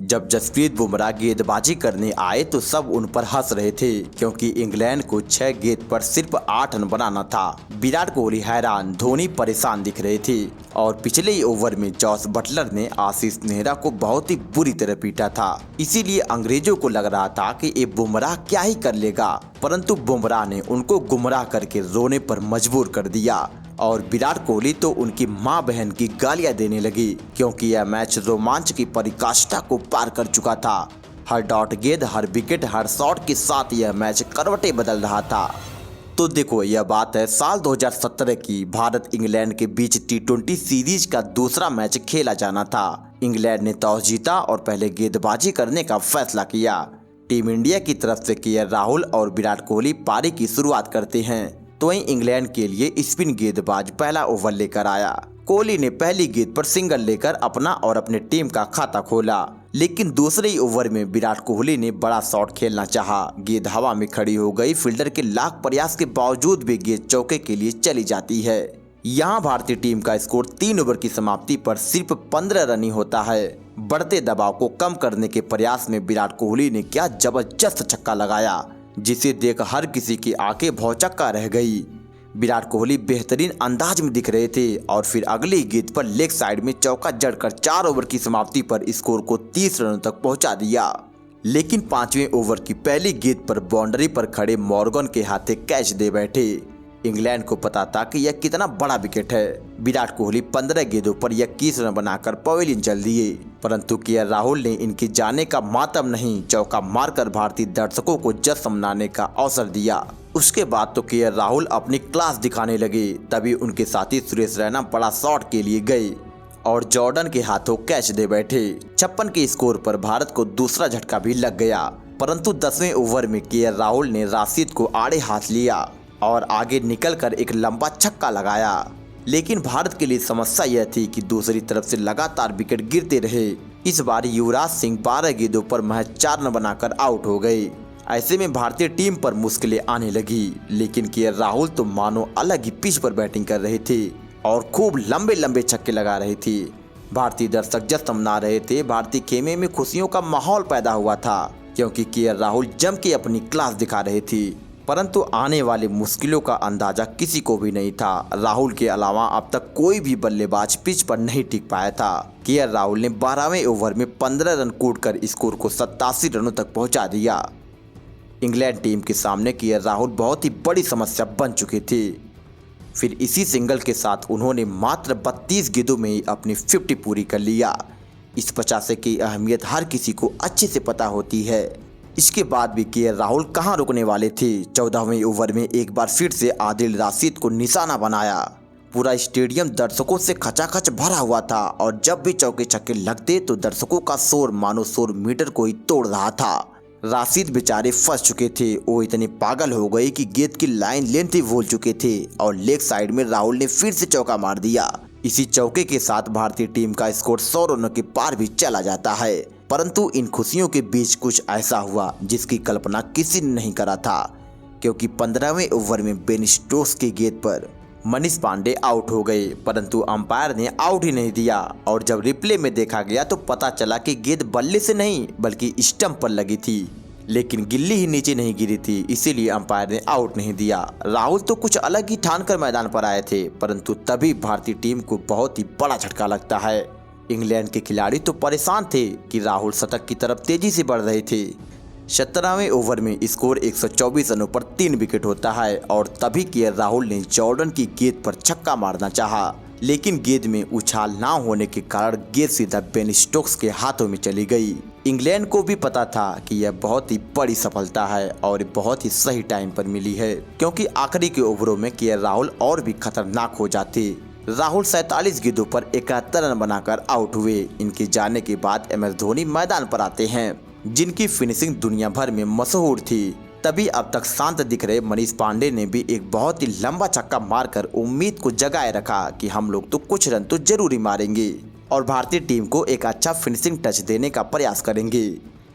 जब जसप्रीत बुमराह गेंदबाजी करने आए तो सब उन पर हंस रहे थे क्योंकि इंग्लैंड को 6 गेंद पर सिर्फ 8 रन बनाना था। विराट कोहली हैरान, धोनी परेशान दिख रहे थे और पिछले ही ओवर में जॉस बटलर ने आशीष नेहरा को बहुत ही बुरी तरह पीटा था। इसीलिए अंग्रेजों को लग रहा था कि ये बुमराह क्या ही कर लेगा, परंतु बुमराह ने उनको गुमराह करके रोने पर मजबूर कर दिया और विराट कोहली तो उनकी मां बहन की गालियां देने लगी क्योंकि यह मैच रोमांच की पराकाष्ठा को पार कर चुका था। हर डॉट गेंद, हर विकेट, हर शॉट के साथ यह मैच करवटें बदल रहा था। तो देखो, यह बात है साल 2017 की। भारत इंग्लैंड के बीच T20 सीरीज का दूसरा मैच खेला जाना था। इंग्लैंड ने टॉस जीता और पहले गेंदबाजी करने का फैसला किया। टीम इंडिया की तरफ से के राहुल और विराट कोहली पारी की शुरुआत करते हैं तो वहीं इंग्लैंड के लिए स्पिन गेंदबाज पहला ओवर लेकर आया। कोहली ने पहली गेंद पर सिंगल लेकर अपना और अपने टीम का खाता खोला, लेकिन दूसरे ही ओवर में विराट कोहली ने बड़ा शॉट खेलना चाहा। गेंद हवा में खड़ी हो गई। फील्डर के लाख प्रयास के बावजूद भी गेंद चौके के लिए चली जाती है। यहाँ भारतीय टीम का स्कोर 3 ओवर की समाप्ति पर सिर्फ 15 रन ही होता है। बढ़ते दबाव को कम करने के प्रयास में विराट कोहली ने क्या जबरदस्त छक्का लगाया, जिसे देख हर किसी की आंखें भौचक्का रह गई। विराट कोहली बेहतरीन अंदाज में दिख रहे थे और फिर अगली गेंद पर लेग साइड में चौका जड़कर 4 ओवर की समाप्ति पर स्कोर को 30 रनों तक पहुंचा दिया। लेकिन 5वें ओवर की पहली गेंद पर बाउंड्री पर खड़े मॉर्गन के हाथे कैच दे बैठे। इंग्लैंड को पता था कि यह कितना बड़ा विकेट है। विराट कोहली 15 गेंदों पर 21 रन बनाकर पवेलियन चल दिए, परंतु के राहुल ने इनके जाने का मातम नहीं चौका मारकर भारतीय दर्शकों को जश्न मनाने का अवसर दिया। उसके बाद तो के राहुल अपनी क्लास दिखाने लगे। तभी उनके साथी सुरेश रैना बड़ा शॉट के लिए गए और जॉर्डन के हाथों कैच दे बैठे। 56 के स्कोर पर भारत को दूसरा झटका भी लग गया, परंतु 10वें ओवर में के राहुल ने राशिद को आड़े हाथ लिया और आगे निकलकर एक लंबा छक्का लगाया। लेकिन भारत के लिए समस्या यह थी कि दूसरी तरफ से लगातार विकेट गिरते रहे। इस बार युवराज सिंह 12 गेंदों पर महज 4 रन बनाकर आउट हो गए। ऐसे में भारतीय टीम पर मुश्किलें आने लगी, लेकिन के राहुल तो मानो अलग ही पिच पर बैटिंग कर रहे थे और खूब लंबे लंबे छक्के लगा रहे थे। भारतीय दर्शक जश्न मना रहे थे। भारतीय खेमे में खुशियों का माहौल पैदा हुआ था क्योंकि के राहुल जम के अपनी क्लास दिखा रहे थे, परंतु आने वाली मुश्किलों का अंदाजा किसी को भी नहीं था। राहुल के अलावा अब तक कोई भी बल्लेबाज पिच पर नहीं टिक पाया था। के राहुल ने 12वें ओवर में 15 रन कूटकर स्कोर को 87 रनों तक पहुंचा दिया। इंग्लैंड टीम के सामने के राहुल बहुत ही बड़ी समस्या बन चुके थे। फिर इसी सिंगल के साथ उन्होंने मात्र 32 गेंदों में ही अपनी 50 पूरी कर लिया। इस 50 की अहमियत हर किसी को अच्छे से पता होती है। इसके बाद भी के राहुल कहां रुकने वाले थे। 14वें ओवर में एक बार फिर से आदिल राशिद को निशाना बनाया। पूरा स्टेडियम दर्शकों से खचाखच भरा हुआ था और जब भी चौके छक्के लगते तो दर्शकों का शोर मानो 100 मीटर को ही तोड़ रहा था। राशिद बेचारे फंस चुके थे। वो इतने पागल हो गए कि गेंद की लाइन लेंथ ही भूल चुके थे और लेग साइड में राहुल ने फिर से चौका मार दिया। इसी चौके के साथ भारतीय टीम का स्कोर 100 रनों के पार भी चला जाता है, परंतु इन खुशियों के बीच कुछ ऐसा हुआ जिसकी कल्पना किसी ने नहीं करा था, क्योंकि 15वें ओवर में बेन स्टोक्स की गेंद पर मनीष पांडे आउट हो गए, परंतु अंपायर ने आउट ही नहीं दिया और जब रिप्ले में देखा गया तो पता चला कि गेंद बल्ले से नहीं बल्कि स्टंप पर लगी थी, लेकिन गिल्ली ही नीचे नहीं गिरी थी, इसीलिए अंपायर ने आउट नहीं दिया। राहुल तो कुछ अलग ही ठानकर मैदान पर आए थे, परंतु तभी भारतीय टीम को बहुत ही बड़ा झटका लगता है। इंग्लैंड के खिलाड़ी तो परेशान थे कि राहुल शतक की तरफ तेजी से बढ़ रहे थे। 17वें ओवर में स्कोर 124 रनों पर 3 विकेट होता है और तभी के राहुल ने जॉर्डन की गेंद पर छक्का मारना चाहा, लेकिन गेंद में उछाल ना होने के कारण गेंद सीधा बेन स्टोक्स के हाथों में चली गई। इंग्लैंड को भी पता था कि यह बहुत ही बड़ी सफलता है और बहुत ही सही टाइम पर मिली है, क्योंकि आखिरी के ओवरों में के राहुल और भी खतरनाक हो जाते। राहुल 47 गेंदों पर 71 रन बनाकर आउट हुए। इनके जाने के बाद MS धोनी मैदान पर आते हैं, जिनकी फिनिशिंग दुनिया भर में मशहूर थी। तभी अब तक शांत दिख रहे मनीष पांडे ने भी एक बहुत ही लंबा छक्का मारकर उम्मीद को जगाए रखा कि हम लोग तो कुछ रन तो जरूर ही मारेंगे और भारतीय टीम को एक अच्छा फिनिशिंग टच देने का प्रयास करेंगे।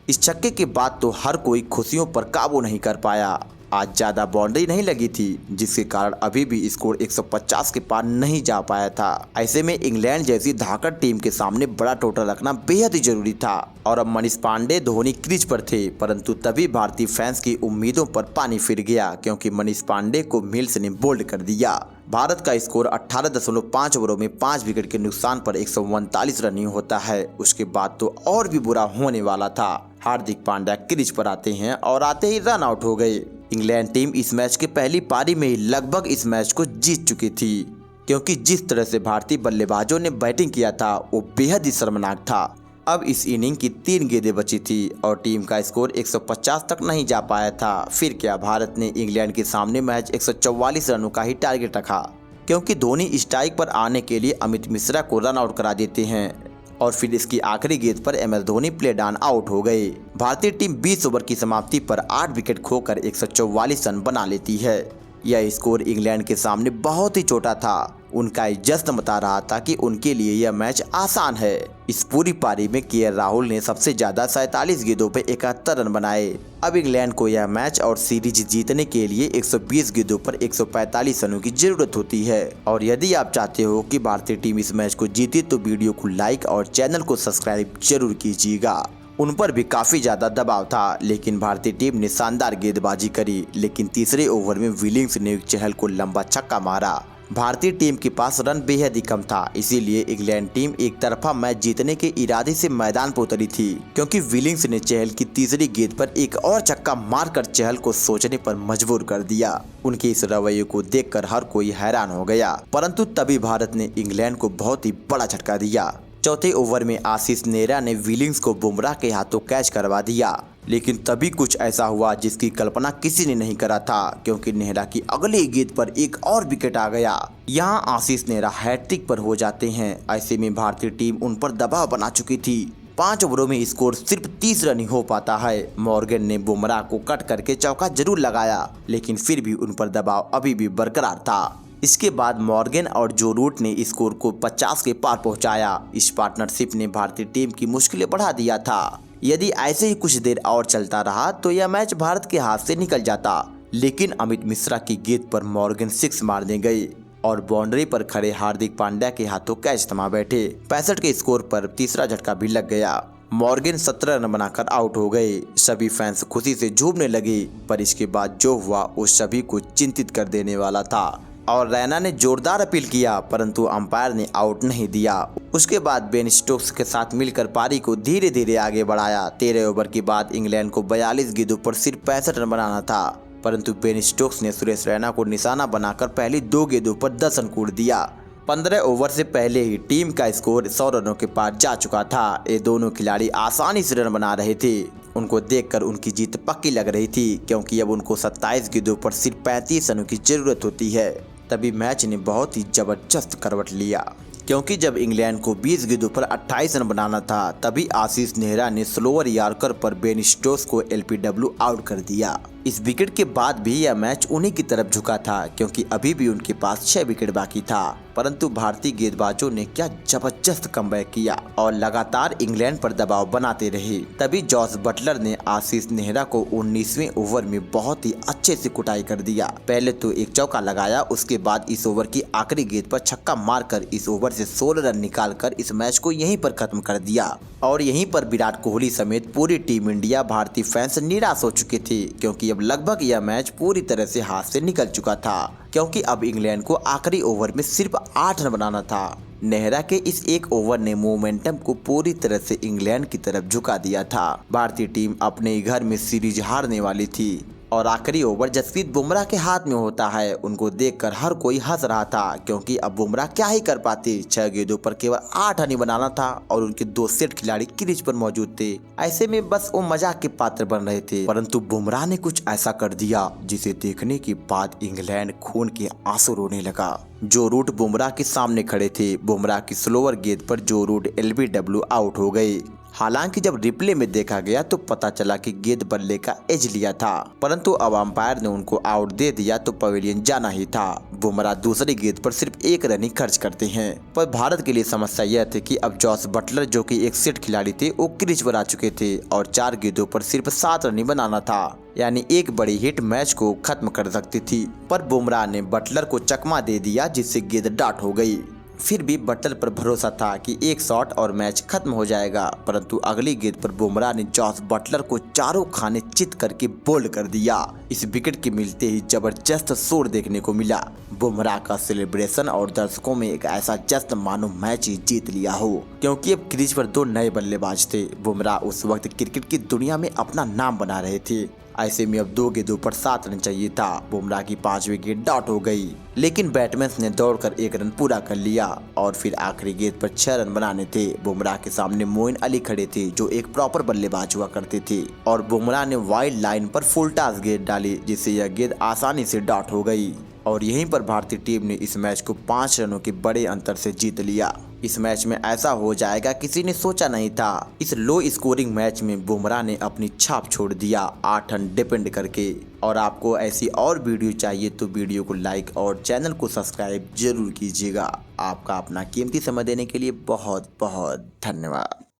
इस छक्के के बाद तो हर कोई खुशियों पर काबू नहीं कर पाया आज ज्यादा बाउंड्री नहीं लगी थी, जिसके कारण अभी भी स्कोर 150 के पार नहीं जा पाया था। ऐसे में इंग्लैंड जैसी धाकड़ टीम के सामने बड़ा टोटल रखना बेहद ही जरूरी था। और अब मनीष पांडे धोनी क्रीज पर थे, परंतु तभी भारतीय फैंस की उम्मीदों पर पानी फिर गया, क्योंकि मनीष पांडे को मिल्स ने बोल्ड कर दिया। भारत का स्कोर 18.5 ओवरों में 5 विकेट के नुकसान पर 139 रन ही होता है। उसके बाद तो और भी बुरा होने वाला था। हार्दिक पांड्या क्रीज पर आते हैं और आते ही रन आउट हो गए। इंग्लैंड टीम इस मैच के पहली पारी में ही लगभग इस मैच को जीत चुकी थी, क्योंकि जिस तरह से भारतीय बल्लेबाजों ने बैटिंग किया था वो बेहद ही शर्मनाक था। अब इस इनिंग की 3 गेंदें बची थी और टीम का स्कोर 150 तक नहीं जा पाया था। फिर क्या, भारत ने इंग्लैंड के सामने मैच 144 रनों का ही टारगेट रखा, क्योंकि धोनी स्ट्राइक पर आने के लिए अमित मिश्रा को रन आउट करा देते हैं और फिर इसकी आखिरी गेंद पर MS Dhoni play down out हो गए। भारतीय टीम 20 ओवर की समाप्ति पर 8 विकेट खोकर 144 रन बना लेती है। यह स्कोर इंग्लैंड के सामने बहुत ही छोटा था। उनका जश्न बता रहा था कि उनके लिए यह मैच आसान है। इस पूरी पारी में KL राहुल ने सबसे ज्यादा 47 गेंदों पर 71 रन बनाए। अब इंग्लैंड को यह मैच और सीरीज जीतने के लिए 120 गेंदों पर 145 रनों की जरूरत होती है। और यदि आप चाहते हो कि भारतीय टीम इस मैच को जीते तो वीडियो को लाइक और चैनल को सब्सक्राइब जरूर कीजिएगा। उन पर भी काफी ज्यादा दबाव था, लेकिन भारतीय टीम ने शानदार गेंदबाजी करी। लेकिन तीसरे ओवर में विलियम्स ने चहल को लंबा छक्का मारा। भारतीय टीम के पास रन बेहद ही कम था, इसीलिए इंग्लैंड टीम एक तरफा मैच जीतने के इरादे से मैदान पर उतरी थी, क्योंकि विलियम्स ने चहल की तीसरी गेंद पर एक और छक्का मारकर चहल को सोचने पर मजबूर कर दिया। उनके इस रवैये को देखकर हर कोई हैरान हो गया। परंतु तभी भारत ने इंग्लैंड को बहुत ही बड़ा झटका दिया। चौथे ओवर में आशीष नेहरा ने विलियम्स को बुमराह के हाथों कैच करवा दिया, लेकिन तभी कुछ ऐसा हुआ जिसकी कल्पना किसी ने नहीं करा था, क्योंकि नेहरा की अगली गेंद पर एक और विकेट आ गया। यहाँ आशीष नेहरा हैट्रिक पर हो जाते हैं। ऐसे में भारतीय टीम उन पर दबाव बना चुकी थी। 5 ओवरों में स्कोर सिर्फ 30 रन ही हो पाता है। मॉर्गन ने बुमराह को कट करके चौका जरूर लगाया, लेकिन फिर भी उन पर दबाव अभी भी बरकरार था। इसके बाद मॉर्गन और जो रूट ने स्कोर को 50 के पार पहुंचाया। इस पार्टनरशिप ने भारतीय टीम की मुश्किलें बढ़ा दिया था। यदि ऐसे ही कुछ देर और चलता रहा तो यह मैच भारत के हाथ से निकल जाता, लेकिन अमित मिश्रा की गेंद पर मॉर्गन 6 मारने गए और बाउंड्री पर खड़े हार्दिक पांड्या के हाथों कैच थमा बैठे। 65 के स्कोर पर तीसरा झटका भी लग गया। मॉर्गन 17 रन बनाकर आउट हो गए। सभी फैंस खुशी से झूमने लगे, पर इसके बाद जो हुआ वो सभी को चिंतित कर देने वाला था और रैना ने जोरदार अपील किया, परंतु अंपायर ने आउट नहीं दिया। उसके बाद बेन स्टोक्स के साथ मिलकर पारी को धीरे धीरे आगे बढ़ाया। 13 ओवर के बाद इंग्लैंड को 42 गेंदों पर सिर्फ 65 रन बनाना था, परंतु बेन स्टोक्स ने सुरेश रैना को निशाना बनाकर पहली 2 गेंदों पर 10 रन कूट दिया। 15 ओवर से पहले ही टीम का स्कोर 100 रनों के पार जा चुका था। ये दोनों खिलाड़ी आसानी से रन बना रहे थे। उनको देखकर उनकी जीत पक्की लग रही थी, क्योंकि अब उनको 27 गेंदों पर सिर्फ 35 रनों की जरूरत होती है। तभी मैच ने बहुत ही जबरदस्त करवट लिया, क्योंकि जब इंग्लैंड को 20 गेंदों पर 28 रन बनाना था, तभी आशीष नेहरा ने स्लोअर यॉर्कर पर बेन स्टोक्स को LPW आउट कर दिया। इस विकेट के बाद भी यह मैच उन्हीं की तरफ झुका था, क्योंकि अभी भी उनके पास 6 विकेट बाकी था। परंतु भारतीय गेंदबाजों ने क्या जबरदस्त कमबैक किया और लगातार इंग्लैंड पर दबाव बनाते रहे। तभी जॉस बटलर ने आशीष नेहरा को 19वें ओवर में बहुत ही अच्छे से कुटाई कर दिया। पहले तो एक चौका लगाया, उसके बाद इस ओवर की आखिरी गेंद पर छक्का मारकर इस ओवर से 16 रन निकालकर इस मैच को यहीं पर खत्म कर दिया। और यहीं पर विराट कोहली समेत पूरी टीम इंडिया भारतीय फैंस निराश हो चुके थे, क्योंकि अब लगभग यह मैच पूरी तरह से हाथ से निकल चुका था, क्योंकि अब इंग्लैंड को आखिरी ओवर में सिर्फ 8 रन बनाना था। नेहरा के इस एक ओवर ने मोमेंटम को पूरी तरह से इंग्लैंड की तरफ झुका दिया था। भारतीय टीम अपने घर में सीरीज हारने वाली थी और आखिरी ओवर जसप्रीत बुमराह के हाथ में होता है। उनको देखकर हर कोई हंस रहा था, क्योंकि अब बुमराह क्या ही कर पाते। 6 गेंदों पर केवल 8 रन बनाना था और उनके 2 सेट खिलाड़ी क्रीज पर मौजूद थे। ऐसे में बस वो मजाक के पात्र बन रहे थे, परंतु बुमराह ने कुछ ऐसा कर दिया जिसे देखने के बाद इंग्लैंड खून के आंसू रोने लगा। जो रूट बुमराह के सामने खड़े थे। बुमराह की स्लोअर गेंद पर जो रूट LBW आउट हो गए। हालांकि जब रिप्ले में देखा गया तो पता चला कि गेंद बल्ले का एज लिया था, परंतु अब अंपायर ने उनको आउट दे दिया तो पवेलियन जाना ही था। बुमराह दूसरी गेंद पर सिर्फ 1 रन ही खर्च करते हैं। पर भारत के लिए समस्या यह थी कि अब जॉस बटलर जो कि एक सेट खिलाड़ी थे वो क्रीज पर आ चुके थे और 4 गेंदों पर सिर्फ 7 रन ही बनाना था, यानी एक बड़ी हिट मैच को खत्म कर सकती थी। पर बुमराह ने बटलर को चकमा दे दिया जिससे गेंद डॉट हो गई। फिर भी बटलर पर भरोसा था कि एक शॉट और मैच खत्म हो जाएगा, परंतु अगली गेंद पर बुमराह ने जॉस बटलर को चारों खाने चित करके बोल्ड कर दिया। इस विकेट के मिलते ही जबरदस्त शोर देखने को मिला। बुमराह का सेलिब्रेशन और दर्शकों में एक ऐसा जश्न मानो मैच ही जीत लिया हो, क्योंकि अब क्रीज पर 2 नए बल्लेबाज थे। बुमराह उस वक्त क्रिकेट की दुनिया में अपना नाम बना रहे थे। ऐसे में अब 2 गेंदों पर 7 रन चाहिए था। बुमराह की 5वीं गेंद डॉट हो गई, लेकिन बैट्समैन ने दौड़कर 1 रन पूरा कर लिया और फिर आखिरी गेंद पर 6 रन बनाने थे। बुमराह के सामने मोइन अली खड़े थे जो एक प्रॉपर बल्लेबाज हुआ करते थे और बुमराह ने वाइड लाइन पर फुल टॉस गेंद डाली जिससे यह गेंद आसानी से डॉट हो गई और यहीं पर भारतीय टीम ने इस मैच को 5 रनों के बड़े अंतर से जीत लिया। इस मैच में ऐसा हो जाएगा किसी ने सोचा नहीं था। इस लो स्कोरिंग मैच में बुमराह ने अपनी छाप छोड़ दिया 8 रन डिपेंड करके। और आपको ऐसी और वीडियो चाहिए तो वीडियो को लाइक और चैनल को सब्सक्राइब जरूर कीजिएगा। आपका अपना कीमती समय देने के लिए बहुत बहुत धन्यवाद।